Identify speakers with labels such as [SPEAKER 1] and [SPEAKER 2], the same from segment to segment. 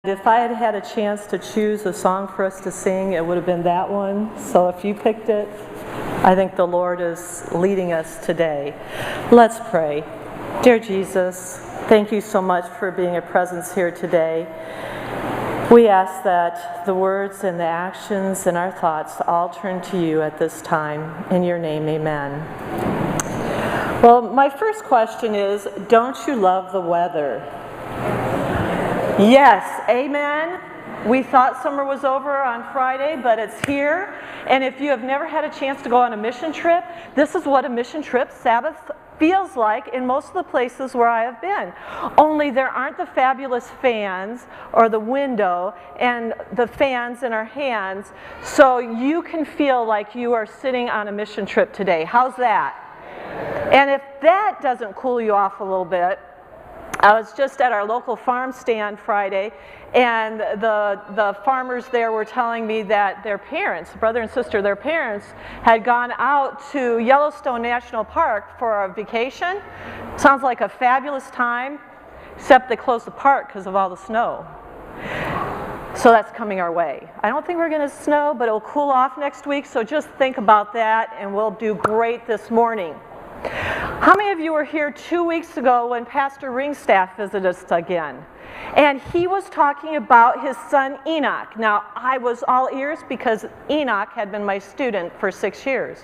[SPEAKER 1] If I had had a chance to choose a song for us to sing, it would have been that one. So if you picked it, I think the Lord is leading us today. Let's pray. Dear Jesus, thank you so much for being a presence here today. We ask that the words and the actions and our thoughts all turn to you at this time. In your name, amen. Well, my first question is, don't you love the weather? Yes, amen. We thought summer was over on Friday, but it's here. And if you have never had a chance to go on a mission trip, this is what a mission trip, Sabbath, feels like in most of the places where I have been. Only there aren't the fabulous fans or the window and the fans in our hands, so you can feel like you are sitting on a mission trip today. How's that? And if that doesn't cool you off a little bit, I was just at our local farm stand Friday, and the farmers there were telling me that their parents, brother and sister, their parents had gone out to Yellowstone National Park for a vacation. Sounds like a fabulous time, except they closed the park because of all the snow. So that's coming our way. I don't think we're going to snow, but it will cool off next week, so just think about that, and we'll do great this morning. How many of you were here 2 weeks ago when Pastor Ringstaff visited us again? And he was talking about his son Enoch. Now, I was all ears because Enoch had been my student for 6 years.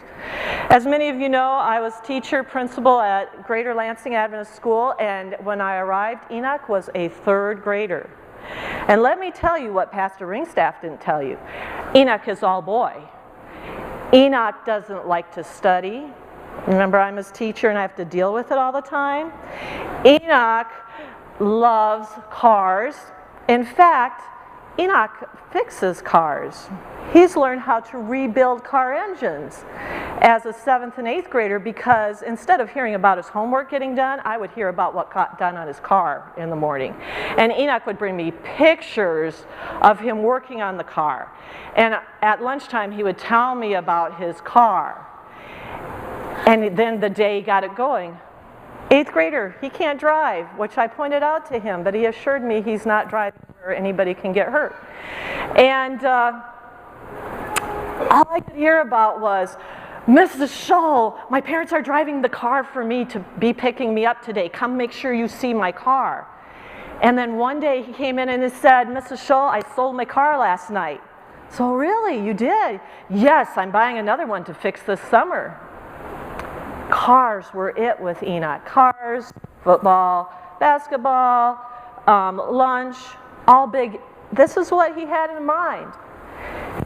[SPEAKER 1] As many of you know, I was teacher, principal at Greater Lansing Adventist School, and when I arrived, Enoch was a third grader. And let me tell you what Pastor Ringstaff didn't tell you. Enoch is all boy. Enoch doesn't like to study. Remember, I'm his teacher and I have to deal with it all the time. Enoch loves cars. In fact, Enoch fixes cars. He's learned how to rebuild car engines as a 7th and 8th grader because instead of hearing about his homework getting done, I would hear about what got done on his car in the morning. And Enoch would bring me pictures of him working on the car. And at lunchtime, he would tell me about his car. And then the day he got it going. 8th grader, he can't drive, which I pointed out to him, but he assured me he's not driving where anybody can get hurt. And all I could hear about was, Mrs. Shull, my parents are driving the car for me to be picking me up today. Come make sure you see my car. And then one day he came in and he said, Mrs. Shull, I sold my car last night. So really, you did? Yes, I'm buying another one to fix this summer. Cars were it with Enoch. Cars, football, basketball, lunch, all big. This is what he had in mind.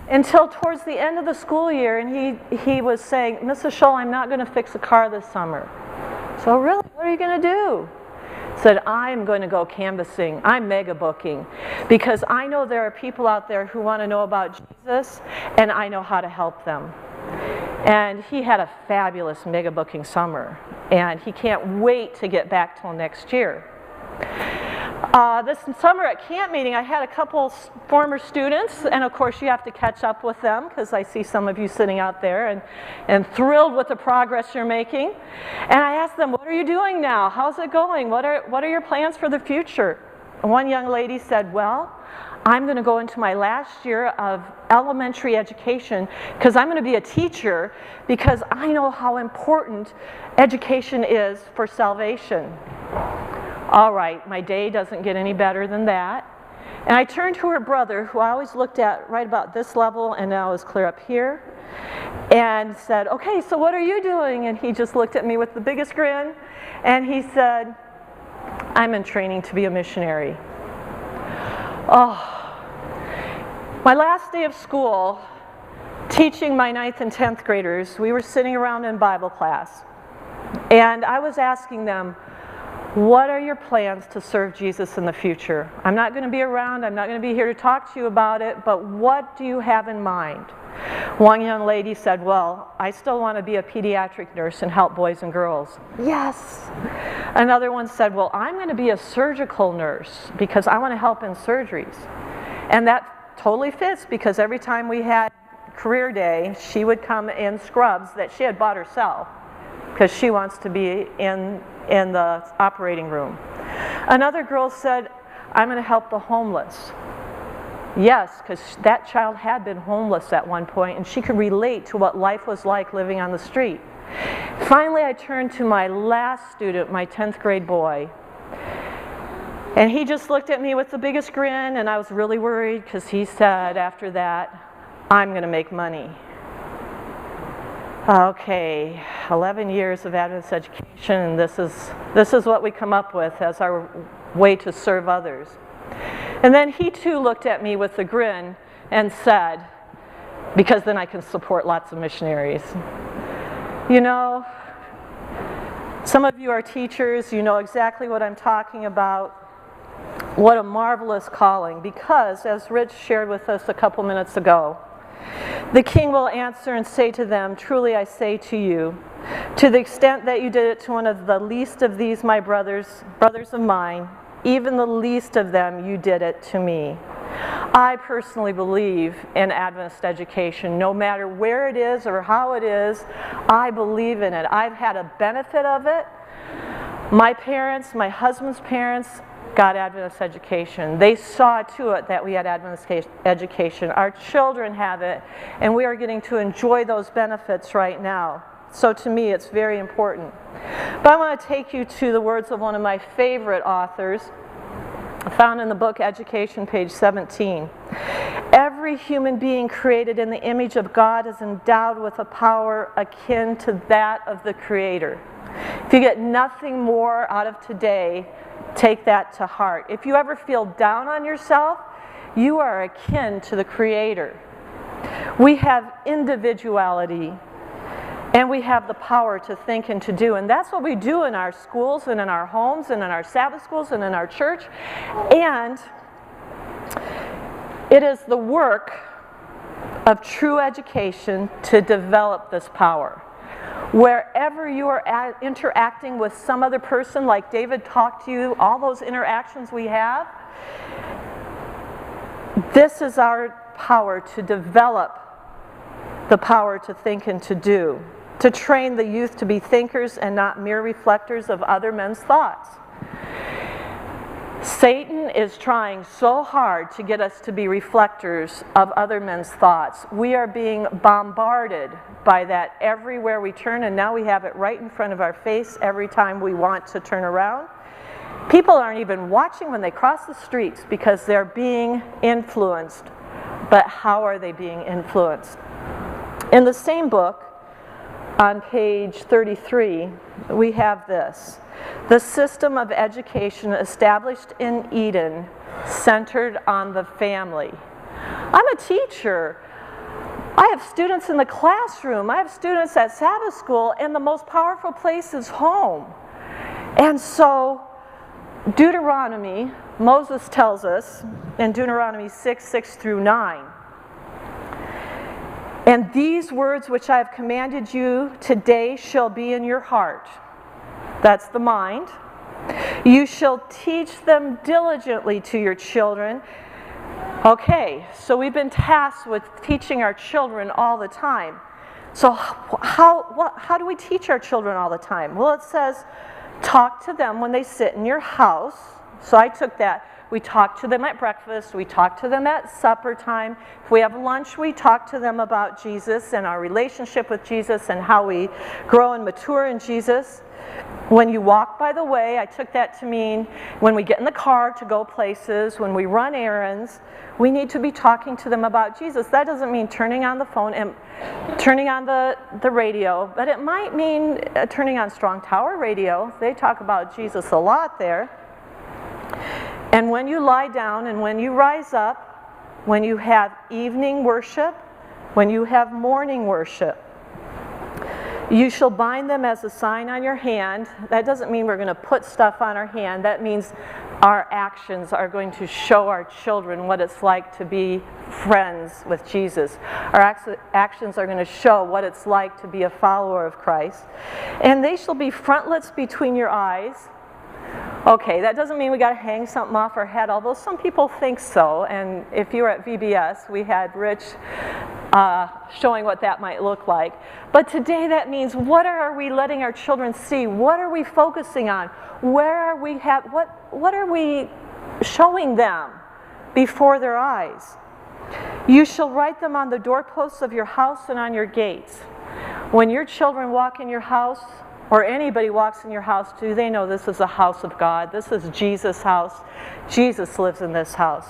[SPEAKER 1] Until towards the end of the school year, and he was saying, Mrs. Shull, I'm not going to fix a car this summer. So really, what are you going to do? Said, I'm going to go canvassing. I'm mega booking. Because I know there are people out there who want to know about Jesus, and I know how to help them. And he had a fabulous mega booking summer, and he can't wait to get back till next year. This summer at camp meeting, I had a couple former students, and of course you have to catch up with them because I see some of you sitting out there and thrilled with the progress you're making. And I asked them, what are you doing now? How's it going? What are your plans for the future? And one young lady said, well, I'm going to go into my last year of elementary education because I'm going to be a teacher because I know how important education is for salvation. All right, my day doesn't get any better than that. And I turned to her brother, who I always looked at right about this level and now is clear up here, and said, okay, so what are you doing? And he just looked at me with the biggest grin, and he said, I'm in training to be a missionary. Oh, my last day of school, teaching my 9th and 10th graders, we were sitting around in Bible class, and I was asking them, what are your plans to serve Jesus in the future? I'm not going to be around, I'm not going to be here to talk to you about it, but what do you have in mind? One young lady said, well, I still want to be a pediatric nurse and help boys and girls. Yes. Another one said, well, I'm going to be a surgical nurse because I want to help in surgeries. And that totally fits because every time we had career day, she would come in scrubs that she had bought herself because she wants to be in the operating room. Another girl said, I'm going to help the homeless. Yes, because that child had been homeless at one point, and she could relate to what life was like living on the street. Finally, I turned to my last student, my 10th grade boy, and he just looked at me with the biggest grin, and I was really worried because he said after that, I'm going to make money. Okay, 11 years of Adventist education, and this is what we come up with as our way to serve others. And then he too looked at me with a grin and said, because then I can support lots of missionaries. You know, some of you are teachers, you know exactly what I'm talking about. What a marvelous calling, because as Rich shared with us a couple minutes ago, the king will answer and say to them, truly I say to you, to the extent that you did it to one of the least of these my brothers of mine, even the least of them you did it to me. I personally believe in Adventist education. No matter where it is or how it is, I believe in it. I've had a benefit of it. My parents, my husband's parents, got Adventist education. They saw to it that we had Adventist education. Our children have it, and we are getting to enjoy those benefits right now. So to me, it's very important. But I want to take you to the words of one of my favorite authors, found in the book Education, page 17. Every human being created in the image of God is endowed with a power akin to that of the Creator. If you get nothing more out of today, take that to heart. If you ever feel down on yourself, you are akin to the Creator. We have individuality, and we have the power to think and to do. And that's what we do in our schools and in our homes and in our Sabbath schools and in our church. And it is the work of true education to develop this power. Wherever you are interacting with some other person, like David talked to you, all those interactions we have, this is our power to develop the power to think and to do, to train the youth to be thinkers and not mere reflectors of other men's thoughts. Satan is trying so hard to get us to be reflectors of other men's thoughts. We are being bombarded by that everywhere we turn, and now we have it right in front of our face every time we want to turn around. People aren't even watching when they cross the streets because they're being influenced. But how are they being influenced? In the same book, on page 33, we have this. The system of education established in Eden centered on the family. I'm a teacher. I have students in the classroom. I have students at Sabbath school, and the most powerful place is home. And so, Deuteronomy, Moses tells us in Deuteronomy 6 through 9, and these words which I have commanded you today shall be in your heart. That's the mind. You shall teach them diligently to your children. Okay, so we've been tasked with teaching our children all the time. So how do we teach our children all the time? Well, it says, talk to them when they sit in your house. So I took that. We talk to them at breakfast. We talk to them at supper time. If we have lunch, we talk to them about Jesus and our relationship with Jesus and how we grow and mature in Jesus. When you walk by the way, I took that to mean when we get in the car to go places, when we run errands, we need to be talking to them about Jesus. That doesn't mean turning on the phone and turning on the radio, but it might mean turning on Strong Tower Radio. They talk about Jesus a lot there. And when you lie down and when you rise up, when you have evening worship, when you have morning worship, you shall bind them as a sign on your hand. That doesn't mean we're going to put stuff on our hand. That means our actions are going to show our children what it's like to be friends with Jesus. Our actions are going to show what it's like to be a follower of Christ. And they shall be frontlets between your eyes. Okay, that doesn't mean we got to hang something off our head, although some people think so. And if you were at VBS, we had Rich showing what that might look like. But today that means, what are we letting our children see? What are we focusing on? Where are we what are we showing them before their eyes. You shall write them on the doorposts of your house and on your gates. When your children walk in your house, or anybody walks in your house, do they know this is a house of God? This is Jesus' house. Jesus lives in this house.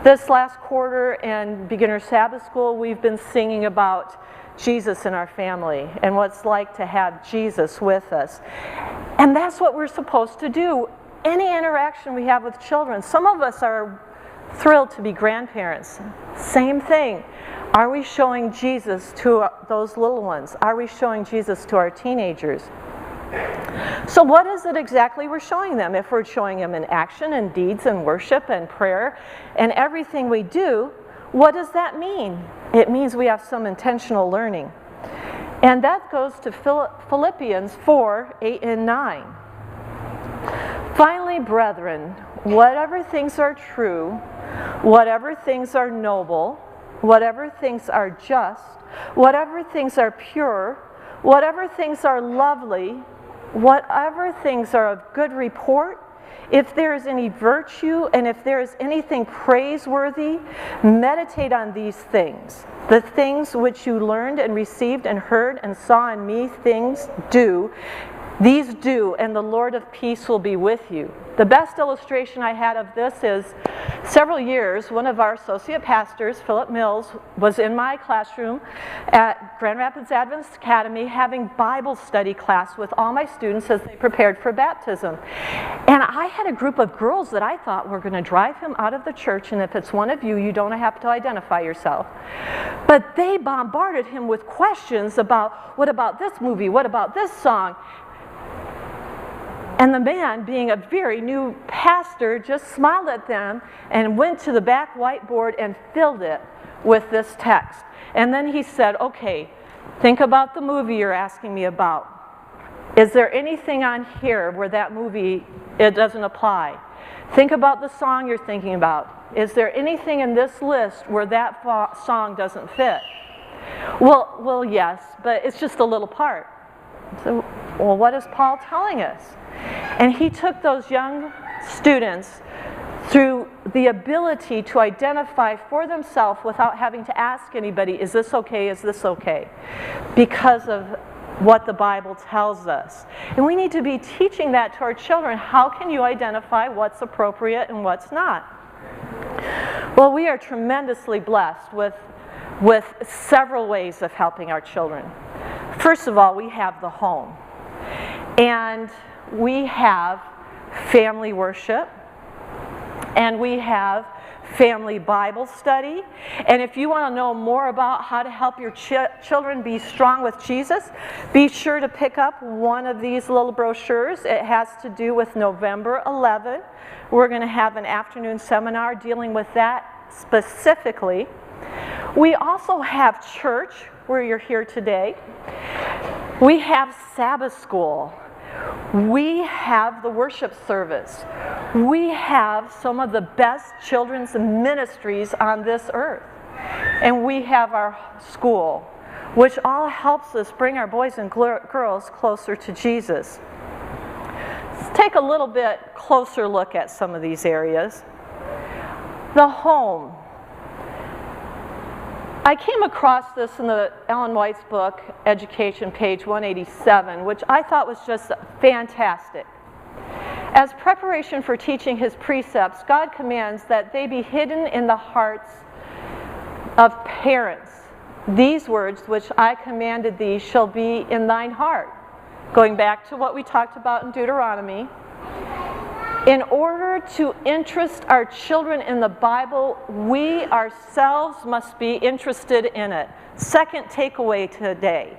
[SPEAKER 1] This last quarter in Beginner Sabbath School, we've been singing about Jesus in our family and what it's like to have Jesus with us. And that's what we're supposed to do. Any interaction we have with children, some of us are thrilled to be grandparents. Same thing. Are we showing Jesus to those little ones? Are we showing Jesus to our teenagers? So what is it exactly we're showing them? If we're showing them in action and deeds and worship and prayer and everything we do, what does that mean? It means we have some intentional learning. And that goes to Philippians 4, 8 and 9. Finally, brethren, whatever things are true, whatever things are noble, whatever things are just, whatever things are pure, whatever things are lovely, whatever things are of good report, if there is any virtue and if there is anything praiseworthy, meditate on these things. The things which you learned and received and heard and saw in me, these do, and the Lord of peace will be with you. The best illustration I had of this is several years, one of our associate pastors, Philip Mills, was in my classroom at Grand Rapids Adventist Academy having Bible study class with all my students as they prepared for baptism. And I had a group of girls that I thought were going to drive him out of the church, and if it's one of you, you don't have to identify yourself. But they bombarded him with questions about, what about this movie? What about this song? And the man, being a very new pastor, just smiled at them and went to the back whiteboard and filled it with this text. And then he said, okay, think about the movie you're asking me about. Is there anything on here where that movie, it doesn't apply? Think about the song you're thinking about. Is there anything in this list where that song doesn't fit? Well, yes, but it's just a little part. So, well, what is Paul telling us? And he took those young students through the ability to identify for themselves without having to ask anybody, is this okay, is this okay? Because of what the Bible tells us. And we need to be teaching that to our children. How can you identify what's appropriate and what's not? Well, we are tremendously blessed with several ways of helping our children. First of all, we have the home. And we have family worship, and we have family Bible study. And if you want to know more about how to help your children be strong with Jesus, be sure to pick up one of these little brochures. It has to do with November 11. We're going to have an afternoon seminar dealing with that specifically. We also have church, where you're here today. We have Sabbath school. We have the worship service. We have some of the best children's ministries on this earth. And we have our school, which all helps us bring our boys and girls closer to Jesus. Let's take a little bit closer look at some of these areas. The home. I came across this in the Ellen White's book, Education, page 187, which I thought was just fantastic. As preparation for teaching his precepts, God commands that they be hidden in the hearts of parents. These words which I commanded thee shall be in thine heart. Going back to what we talked about in Deuteronomy. In order to interest our children in the Bible, we ourselves must be interested in it. Second takeaway today.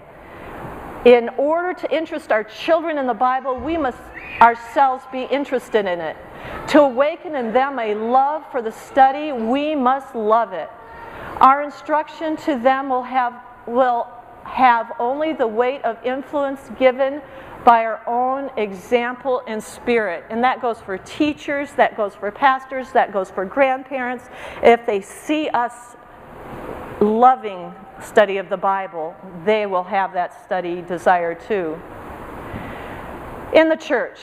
[SPEAKER 1] In order to interest our children in the Bible, we must ourselves be interested in it. To awaken in them a love for the study, we must love it. Our instruction to them will have only the weight of influence given by our own example and spirit. And that goes for teachers, that goes for pastors, that goes for grandparents. If they see us loving study of the Bible, they will have that study desire too. In the church,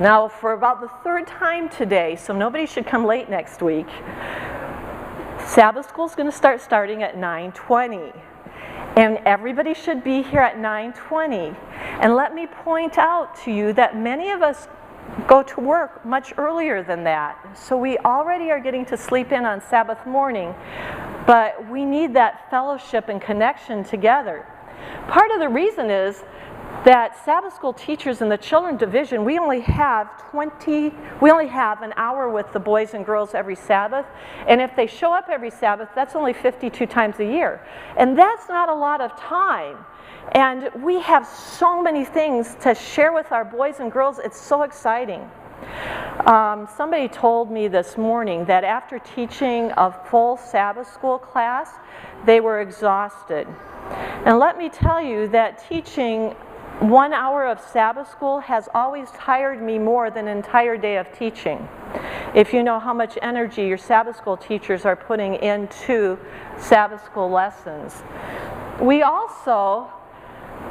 [SPEAKER 1] Now, for about the third time today, so nobody should come late next week, Sabbath school is going to starting at 9:20. And everybody should be here at 9:20. And let me point out to you that many of us go to work much earlier than that. So we already are getting to sleep in on Sabbath morning, but we need that fellowship and connection together. Part of the reason is that Sabbath school teachers in the children division, we only have an hour with the boys and girls every Sabbath, and if they show up every Sabbath, that's only 52 times a year. And that's not a lot of time. And we have so many things to share with our boys and girls. It's so exciting. Somebody told me this morning that after teaching a full Sabbath school class, they were exhausted. And let me tell you that teaching 1 hour of Sabbath school has always tired me more than an entire day of teaching. If you know how much energy your Sabbath school teachers are putting into Sabbath school lessons. We also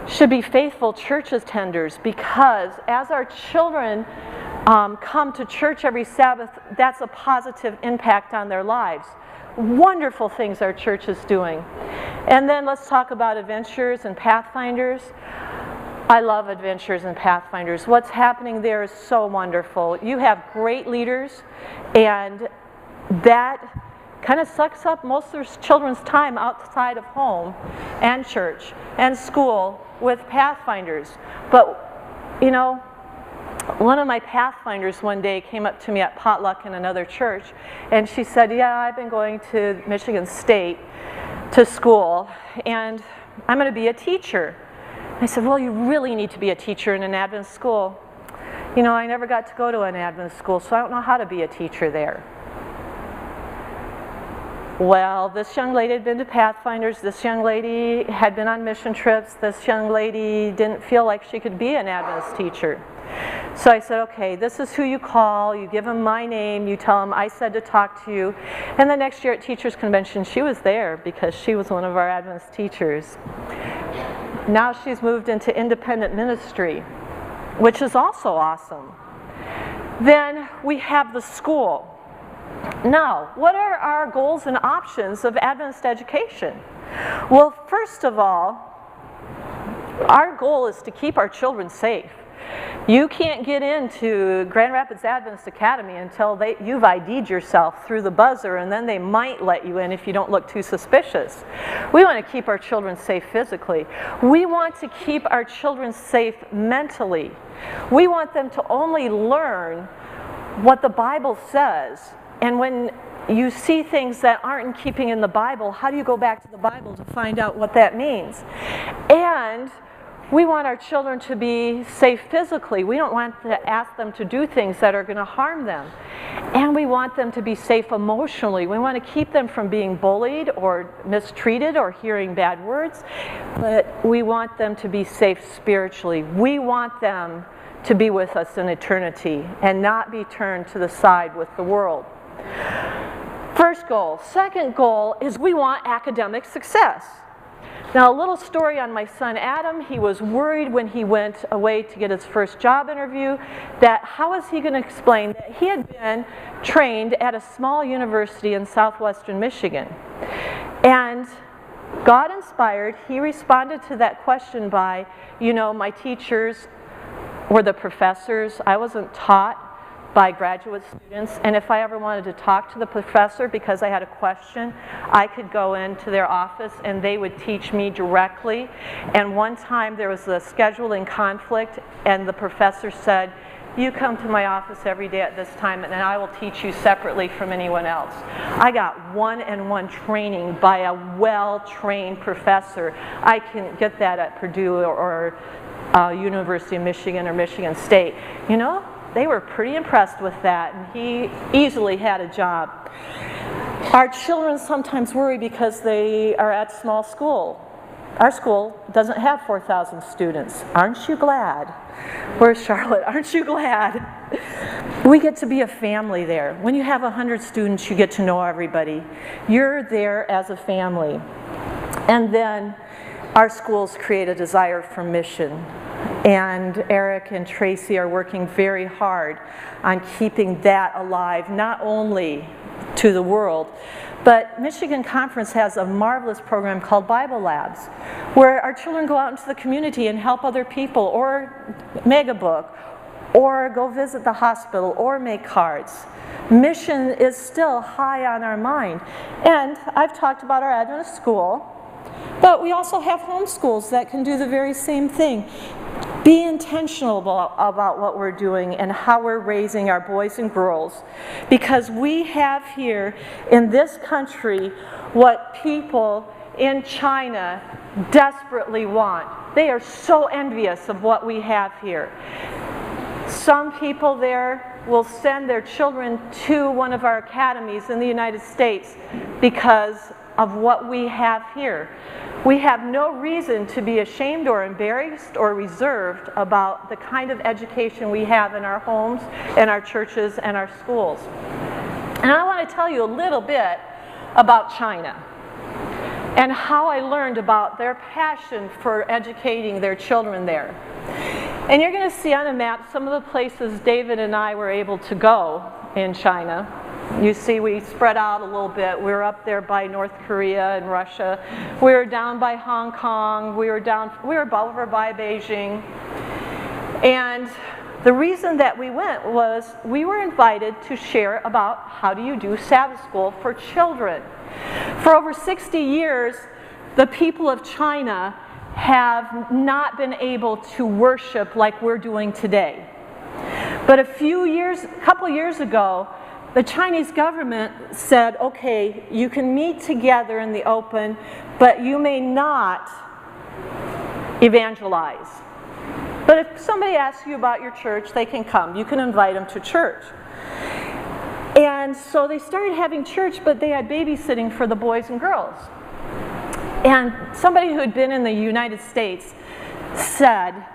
[SPEAKER 1] should be faithful church attenders, because as our children come to church every Sabbath, that's a positive impact on their lives. Wonderful things our church is doing. And then let's talk about adventures and pathfinders. I love adventures and pathfinders. What's happening there is so wonderful. You have great leaders, and that kind of sucks up most of children's time outside of home and church and school with pathfinders. But you know, one of my pathfinders one day came up to me at potluck in another church, and she said, yeah, I've been going to Michigan State to school, and I'm going to be a teacher. I said, well, you really need to be a teacher in an Adventist school. You know, I never got to go to an Adventist school, so I don't know how to be a teacher there. Well, this young lady had been to Pathfinders, this young lady had been on mission trips, this young lady didn't feel like she could be an Adventist teacher. So I said, okay, this is who you call, you give them my name, you tell them I said to talk to you. And the next year at Teachers Convention, she was there because she was one of our Adventist teachers. Now she's moved into independent ministry, which is also awesome. Then we have the school. Now, what are our goals and options of Adventist education? Well, first of all, our goal is to keep our children safe. You can't get into Grand Rapids Adventist Academy until you've ID'd yourself through the buzzer, and then they might let you in if you don't look too suspicious. We want to keep our children safe physically. We want to keep our children safe mentally. We want them to only learn what the Bible says. And when you see things that aren't in keeping in the Bible, how do you go back to the Bible to find out what that means? And we want our children to be safe physically. We don't want to ask them to do things that are going to harm them. And we want them to be safe emotionally. We want to keep them from being bullied or mistreated or hearing bad words. But we want them to be safe spiritually. We want them to be with us in eternity and not be turned to the side with the world. First goal. Second goal is we want academic success. Now, a little story on my son Adam. He was worried when he went away to get his first job interview that how is he going to explain that he had been trained at a small university in southwestern Michigan. And God inspired, he responded to that question by, you know, my teachers were the professors. I wasn't taught by graduate students, and if I ever wanted to talk to the professor because I had a question, I could go into their office and they would teach me directly. And one time there was a scheduling conflict, and the professor said, you come to my office every day at this time and I will teach you separately from anyone else. I got one-on-one training by a well-trained professor. I can get that at Purdue or University of Michigan or Michigan State. You know, they were pretty impressed with that, and he easily had a job. Our children sometimes worry because they are at small school. Our school doesn't have 4,000 students. Aren't you glad? Where's Charlotte? Aren't you glad? We get to be a family there. When you have 100 students, you get to know everybody. You're there as a family. And then our schools create a desire for mission. And Eric and Tracy are working very hard on keeping that alive, not only to the world, but Michigan Conference has a marvelous program called Bible Labs, where our children go out into the community and help other people, or make a book, or go visit the hospital, or make cards. Mission is still high on our mind. And I've talked about our Adventist school, but we also have homeschools that can do the very same thing. Be intentional about what we're doing and how we're raising our boys and girls, because we have here in this country what people in China desperately want. They are so envious of what we have here. Some people there will send their children to one of our academies in the United States because of what we have here. We have no reason to be ashamed or embarrassed or reserved about the kind of education we have in our homes and our churches and our schools. And I want to tell you a little bit about China and how I learned about their passion for educating their children there. And you're going to see on a map some of the places David and I were able to go in China. You see we spread out a little bit. We were up there by North Korea and Russia. We were down by Hong Kong. We were over by Beijing. And the reason that we went was we were invited to share about how do you do Sabbath school for children. For over 60 years, the people of China have not been able to worship like we're doing today. But a couple years ago, the Chinese government said, okay, you can meet together in the open, but you may not evangelize. But if somebody asks you about your church, they can come. You can invite them to church. And so they started having church, but they had babysitting for the boys and girls. And somebody who had been in the United States said,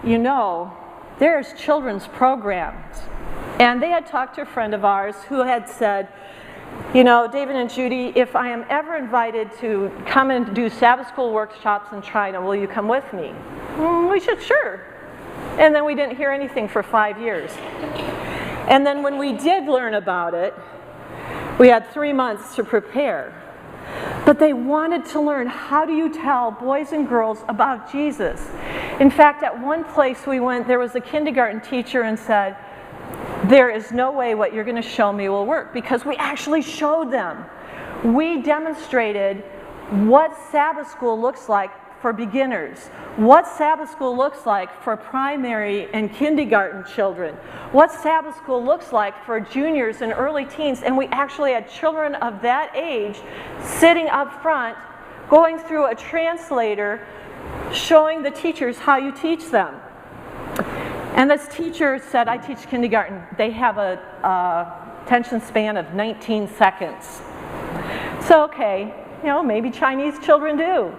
[SPEAKER 1] you know, there's children's programs. And they had talked to a friend of ours who had said, you know, David and Judy, if I am ever invited to come and do Sabbath school workshops in China, will you come with me? We said, sure. And then we didn't hear anything for 5 years. And then when we did learn about it, we had 3 months to prepare. But they wanted to learn, how do you tell boys and girls about Jesus? In fact, at one place we went, there was a kindergarten teacher and said, there is no way what you're going to show me will work, because we actually showed them. We demonstrated what Sabbath school looks like for beginners, what Sabbath school looks like for primary and kindergarten children, what Sabbath school looks like for juniors and early teens, and we actually had children of that age sitting up front, going through a translator, showing the teachers how you teach them. And this teacher said, I teach kindergarten. They have a attention span of 19 seconds. So, okay, you know, maybe Chinese children do.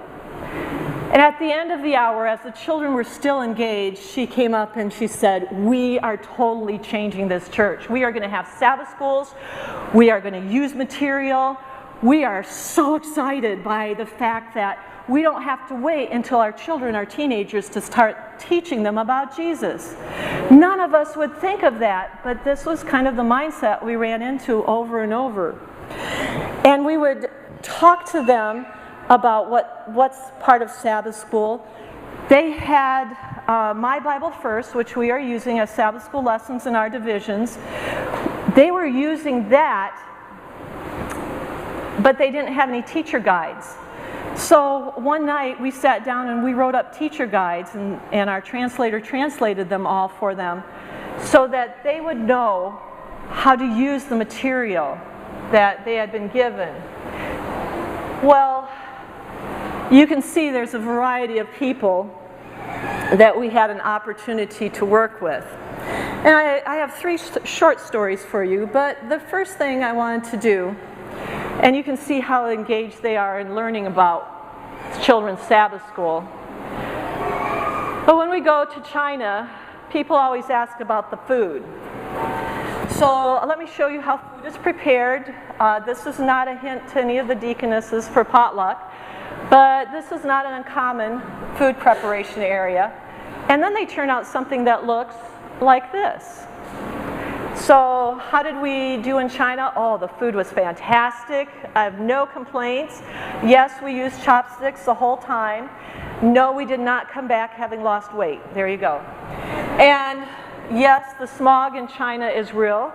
[SPEAKER 1] And at the end of the hour, as the children were still engaged, she came up and she said, we are totally changing this church. We are going to have Sabbath schools. We are going to use material. We are so excited by the fact that we don't have to wait until our children are teenagers to start teaching them about Jesus. None of us would think of that, but this was kind of the mindset we ran into over and over. And we would talk to them about what's part of Sabbath school. They had My Bible First, which we are using as Sabbath school lessons in our divisions. They were using that, but they didn't have any teacher guides. So one night we sat down and we wrote up teacher guides, and our translator translated them all for them so that they would know how to use the material that they had been given. Well, you can see there's a variety of people that we had an opportunity to work with. And I have 3 short stories for you, but the first thing I wanted to do, and you can see how engaged they are in learning about children's Sabbath school. But when we go to China, people always ask about the food. So let me show you how food is prepared. This is not a hint to any of the deaconesses for potluck, but this is not an uncommon food preparation area. And then they turn out something that looks like this. So how did we do in China? Oh, the food was fantastic. I have no complaints. Yes, we used chopsticks the whole time. No, we did not come back having lost weight. There you go. And yes, the smog in China is real.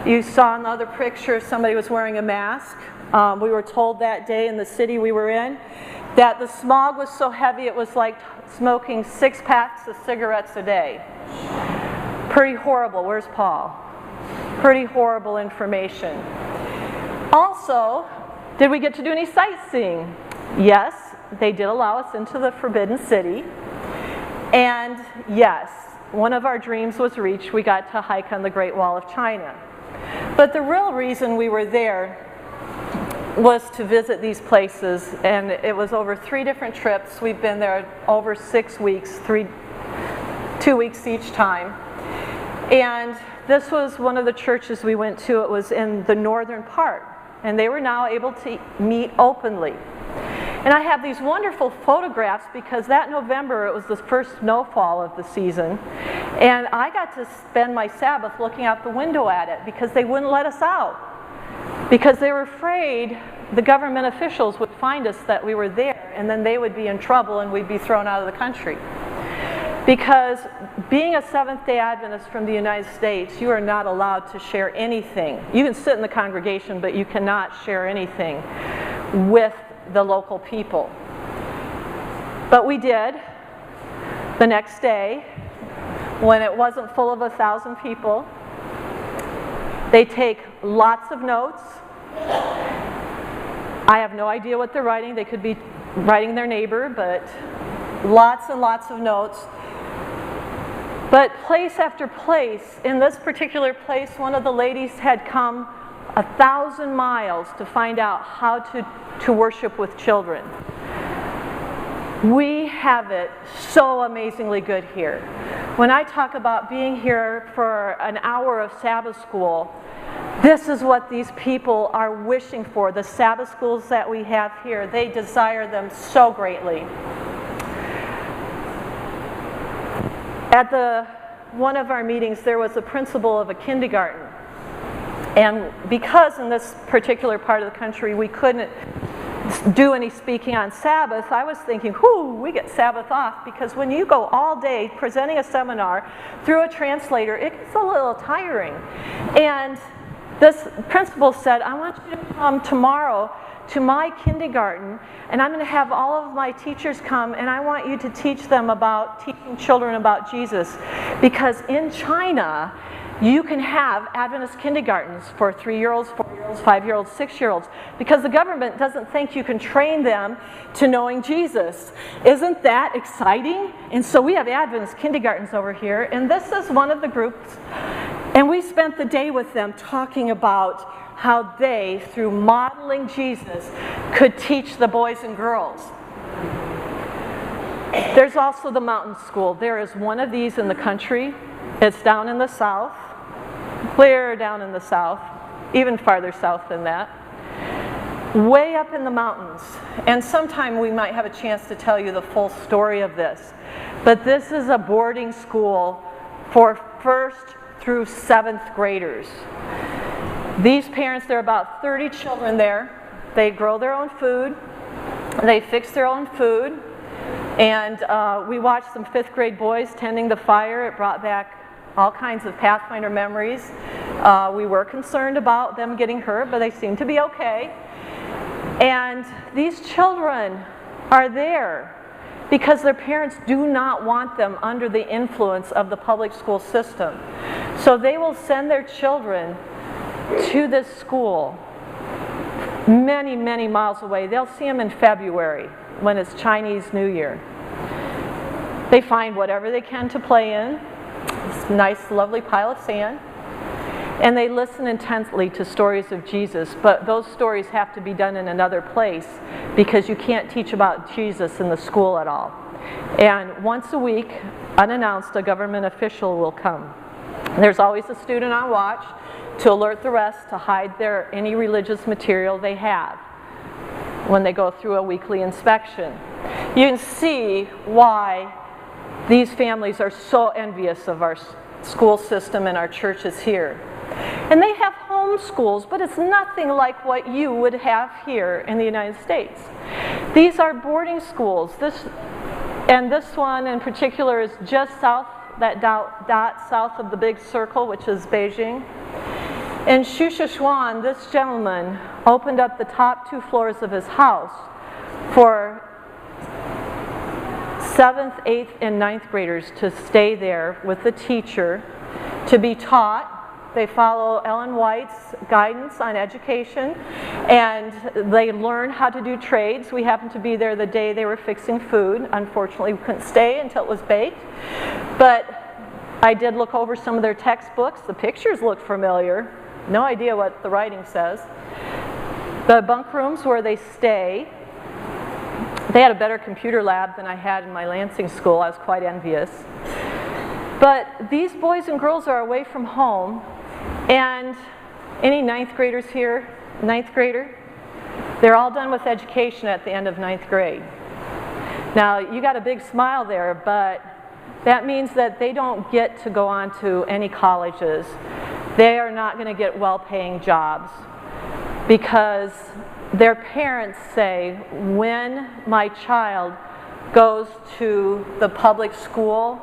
[SPEAKER 1] You saw in the other picture somebody was wearing a mask. We were told that day in the city we were in that the smog was so heavy it was like smoking 6 packs of cigarettes a day. Pretty horrible. Where's Paul? Pretty horrible information. Also, did we get to do any sightseeing? Yes, they did allow us into the Forbidden City. And yes, one of our dreams was reached. We got to hike on the Great Wall of China. But the real reason we were there was to visit these places, and it was over 3 different trips. We've been there over 6 weeks, 2 weeks each time. And this was one of the churches we went to. It was in the northern part, and they were now able to meet openly. And I have these wonderful photographs because that November it was the first snowfall of the season, and I got to spend my Sabbath looking out the window at it because they wouldn't let us out because they were afraid the government officials would find us that we were there, and then they would be in trouble and we'd be thrown out of the country. Because being a Seventh-day Adventist from the United States, you are not allowed to share anything. You can sit in the congregation, but you cannot share anything with the local people. But we did the next day when it wasn't full of 1,000 people. They take lots of notes. I have no idea what they're writing. They could be writing their neighbor, but lots and lots of notes. But place after place, in this particular place, one of the ladies had come 1,000 miles to find out how to worship with children. We have it so amazingly good here. When I talk about being here for an hour of Sabbath school, this is what these people are wishing for. The Sabbath schools that we have here, they desire them so greatly. At one of our meetings, there was a principal of a kindergarten. And because in this particular part of the country we couldn't do any speaking on Sabbath, I was thinking, whoo, we get Sabbath off, because when you go all day presenting a seminar through a translator, it gets a little tiring. And this principal said, I want you to come tomorrow to my kindergarten, and I'm going to have all of my teachers come, and I want you to teach them about teaching children about Jesus. Because in China, you can have Adventist kindergartens for 3-year-olds, 4-year-olds, 5-year-olds, 6-year-olds, because the government doesn't think you can train them to knowing Jesus. Isn't that exciting? And so we have Adventist kindergartens over here, and this is one of the groups. And we spent the day with them talking about how they, through modeling Jesus, could teach the boys and girls. There's also the mountain school. There is one of these in the country. It's down in the south, clear down in the south, even farther south than that, way up in the mountains. And sometime we might have a chance to tell you the full story of this. But this is a boarding school for 1st through 7th graders. These parents, there are about 30 children there. They grow their own food. They fix their own food. And we watched some 5th grade boys tending the fire. It brought back all kinds of Pathfinder memories. We were concerned about them getting hurt, but they seemed to be okay. And these children are there because their parents do not want them under the influence of the public school system. So they will send their children to this school many, many miles away. They'll see them in February when it's Chinese New Year. They find whatever they can to play in, this nice, lovely pile of sand, and they listen intently to stories of Jesus, but those stories have to be done in another place because you can't teach about Jesus in the school at all. And once a week, unannounced, a government official will come. There's always a student on watch to alert the rest to hide any religious material they have when they go through a weekly inspection. You can see why these families are so envious of our school system and our churches here. And they have home schools, but it's nothing like what you would have here in the United States. These are boarding schools. This one in particular is just south, that dot south of the big circle, which is Beijing. In Shushushuan, this gentleman opened up the top 2 floors of his house for 7th, 8th, and 9th graders to stay there with the teacher to be taught. They follow Ellen White's guidance on education, and they learn how to do trades. We happened to be there the day they were fixing food. Unfortunately, we couldn't stay until it was baked. But I did look over some of their textbooks. The pictures look familiar. No idea what the writing says. The bunk rooms where they stay, they had a better computer lab than I had in my Lansing school. I was quite envious. But these boys and girls are away from home. And any 9th graders here? 9th grader? They're all done with education at the end of 9th grade. Now, you got a big smile there, but that means that they don't get to go on to any colleges. They are not going to get well-paying jobs because their parents say, when my child goes to the public school,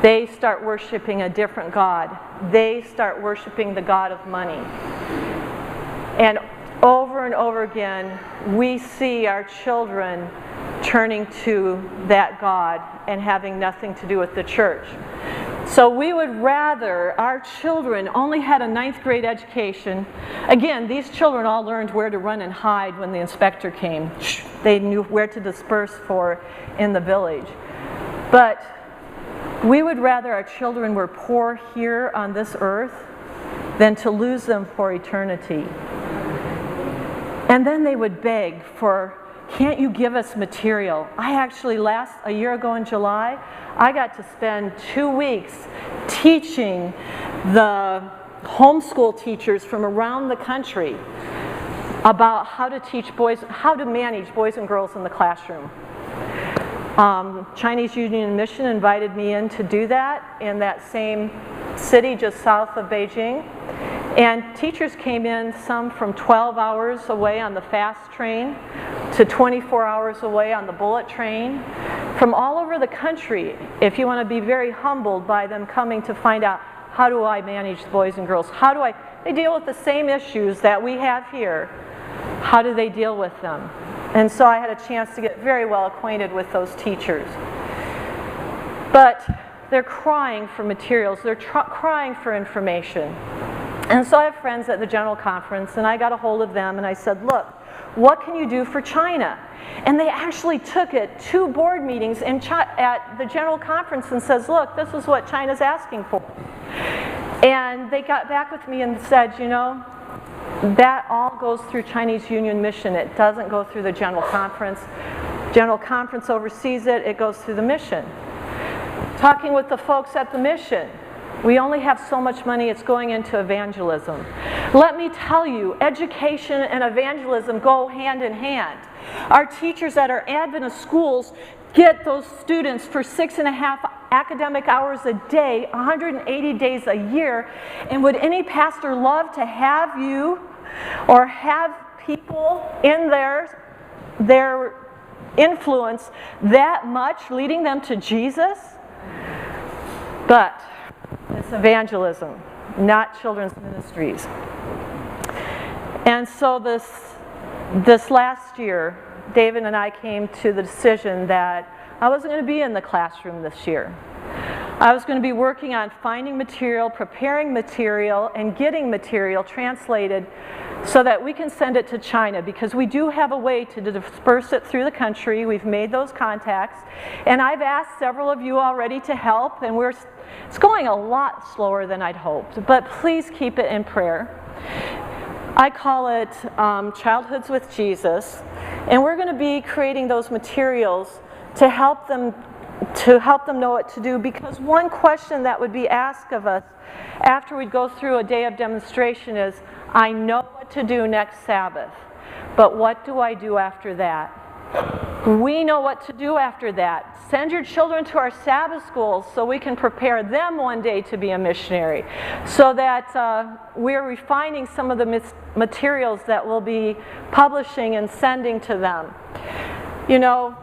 [SPEAKER 1] they start worshiping a different God. They start worshiping the God of money. And over again, we see our children turning to that God and having nothing to do with the church. So we would rather our children only had a 9th grade education. Again, these children all learned where to run and hide when the inspector came. They knew where to disperse for in the village. But we would rather our children were poor here on this earth than to lose them for eternity. And then they would beg for, can't you give us material? I actually a year ago in July, I got to spend 2 weeks teaching the homeschool teachers from around the country about how to teach boys, how to manage boys and girls in the classroom. Chinese Union Mission invited me in to do that in that same city just south of Beijing. And teachers came in, some from 12 hours away on the fast train to 24 hours away on the bullet train, from all over the country, if you want to be very humbled by them coming to find out, how do I manage boys and girls? They deal with the same issues that we have here. How do they deal with them? And so I had a chance to get very well acquainted with those teachers. But they're crying for materials, they're crying for information. And so I have friends at the General Conference, and I got a hold of them and I said, look, what can you do for China? And they actually took it 2 board meetings at the General Conference and says, look, this is what China's asking for. And they got back with me and said, you know, that all goes through Chinese Union Mission. It doesn't go through the General Conference. General Conference oversees it. It goes through the mission. Talking with the folks at the mission, we only have so much money. It's going into evangelism. Let me tell you, education and evangelism go hand in hand. Our teachers at our Adventist schools get those students for 6.5 academic hours a day, 180 days a year. And would any pastor love to have you or have people in their influence that much, leading them to Jesus? But it's evangelism, not children's ministries. And so this last year, David and I came to the decision that I wasn't going to be in the classroom this year. I was going to be working on finding material, preparing material, and getting material translated so that we can send it to China, because we do have a way to disperse it through the country. We've made those contacts, and I've asked several of you already to help, and it's going a lot slower than I'd hoped, but please keep it in prayer. I call it Childhoods with Jesus, and we're going to be creating those materials to help them know what to do, because one question that would be asked of us after we go through a day of demonstration is, I know what to do next Sabbath, but what do I do after that? We know what to do after that. Send your children to our Sabbath schools so we can prepare them one day to be a missionary. So that we're refining some of the materials that we'll be publishing and sending to them. You know,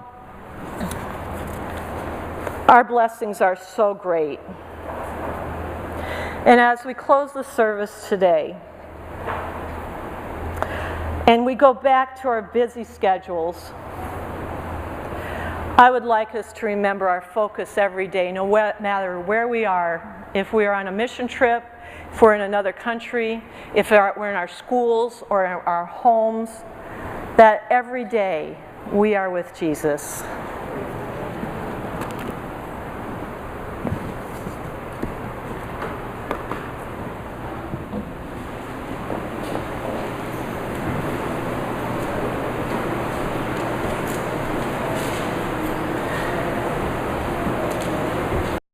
[SPEAKER 1] our blessings are so great. And as we close the service today, and we go back to our busy schedules, I would like us to remember our focus every day, no matter where we are. If we are on a mission trip, if we're in another country, if we're in our schools or in our homes, that every day we are with Jesus.